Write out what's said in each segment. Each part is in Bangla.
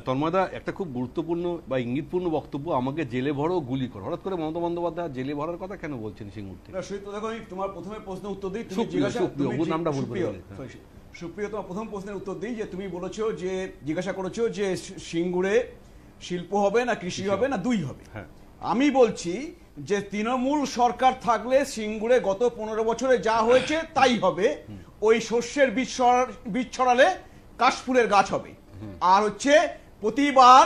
তন্ময়দা একটা খুব গুরুত্বপূর্ণ বা ইঙ্গিতপূর্ণ বক্তব্য, আমাকে জেলে ভরো গুলি করো, হঠাৎ করে মমতা বন্দ্যোপাধ্যায় জেলে ভরার কথা কেন বলছেন সিঙ্গুর থেকে? দেখো আমি তোমার প্রথমে প্রশ্ন উত্তর দিই। নামটা ভুল করে সুপ্রিয়, তোমার প্রথম প্রশ্নের উত্তর দিই যে তুমি বলেছো যে জিজ্ঞাসা করেছো যে সিঙ্গুরে শিল্প হবে না কৃষি হবে না দুই হবে। আমি বলছি যে তৃণমূল সরকার থাকলে সিঙ্গুরে গত 15 বছরে যা হয়েছে তাই হবে। ওই শস্যের বীজ ছড়ালে কাশফুলের গাছ হবে। আর হচ্ছে প্রতিবার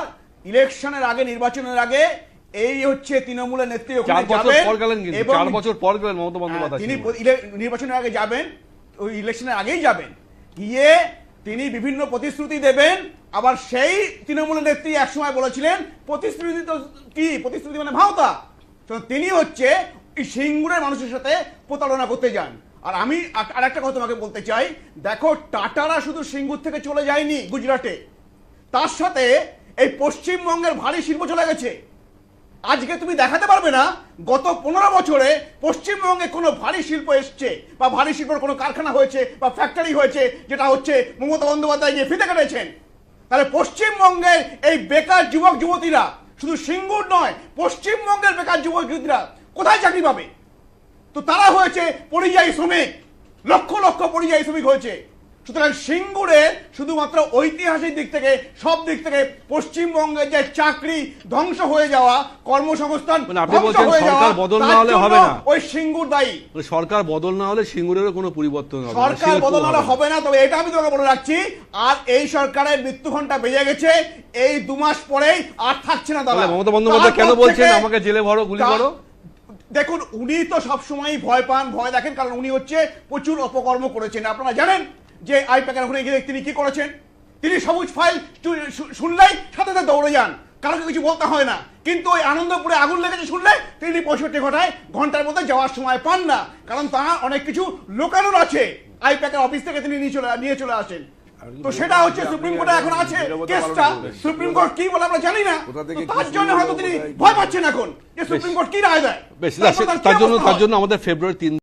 ইলেকশনের আগে, নির্বাচনের আগে এই হচ্ছে তৃণমূলের নেত্রী ওখানে যাবেন এবং 4 বছর পর গেলেন মমতা বন্দ্যোপাধ্যায়, তিনি নির্বাচনের আগে যাবেন, ওই ইলেকশনের আগেই যাবেন, গিয়ে তিনি বিভিন্ন প্রতিশ্রুতি দেবেন। আবার সেই তৃণমূলের নেত্রী একসময় বলেছিলেন প্রতিশ্রুতি তো কি, প্রতিশ্রুতি মানে ভাওতা। তো তিনি হচ্ছে এই সিঙ্গুরের মানুষের সাথে প্রতারণা করতে যান। আর আমি আর একটা কথা তোমাকে বলতে চাই, দেখো টাটারা শুধু সিঙ্গুর থেকে চলে যায়নি গুজরাটে, তার সাথে এই পশ্চিমবঙ্গের ভারী শিল্প চলে গেছে। আজকে তুমি দেখাতে পারবে না গত 15 বছরে পশ্চিমবঙ্গে কোনো ভারী শিল্প এসছে বা ভারী শিল্পের কোনো কারখানা হয়েছে বা ফ্যাক্টরি হয়েছে যেটা হচ্ছে মমতা বন্দ্যোপাধ্যায় গিয়ে ফিতে কেটেছেন। তাহলে পশ্চিমবঙ্গের এই বেকার যুবক যুবতীরা, শুধু সিঙ্গুর নয়, পশ্চিমবঙ্গের বেকার যুবক যুবতীরা কোথায় চাকরি পাবে? তো তারা হয়েছে পরিযায়ী শ্রমিক, লক্ষ লক্ষ পরিযায়ী শ্রমিক হয়েছে। সুতরাং সিঙ্গুরে শুধুমাত্র ঐতিহাসিক দিক থেকে, সব দিক থেকে পশ্চিমবঙ্গের যে চাকরি ধ্বংস হয়ে যাওয়া, কর্মসংস্থান ধ্বংস হয়ে যাওয়া, বদল না হলে হবে না, ওই সিঙ্গুর দায়ী। সরকার বদল না হলে সিঙ্গুরেরও কোনো পরিবর্তন হবে না, সরকার বদল হলে হবে না। তবে এটা আমি তোমাকে বলে রাখছি, আর এই সরকারের মৃত্যু ঘন্টা বেজে গেছে, এই 2 মাস পরেই আর থাকছে না। দাদা মমতা বন্দ্যোপাধ্যায় কেন বলছেন আমাকে জেলে ভরো গুলি করো? দেখুন, উনি তো সবসময় ভয় পান, ভয় দেখেন, কারণ উনি হচ্ছে প্রচুর অপকর্ম করেছেন। আপনারা জানেন যে আইপ্যাকের ওখানে গিয়ে তিনি কি করেছেন। তিনি সবুজ ফাইল শুনলেই সাথে সাথে দৌড়ে যান, কারোকে কিছু বলতে হয় না। কিন্তু ওই আনন্দপুরে আগুন লেগেছে শুনলে তিনি 65 ঘন্টার মধ্যে যাওয়ার সময় পান না, কারণ তার অনেক কিছু লোকানোর আছে। আইপ্যাকের অফিস থেকে তিনি নিয়ে চলে আসেন। তো সেটা হচ্ছে সুপ্রিম কোর্টে এখন আছে কেসটা। সুপ্রিম কোর্ট কি বলে আমরা জানি না, তার জন্য হয়তো তিনি ভয় পাচ্ছেন এখন যে সুপ্রিম কোর্ট কি রায় দেয়। তার জন্য আমাদের ফেব্রুয়ারি 3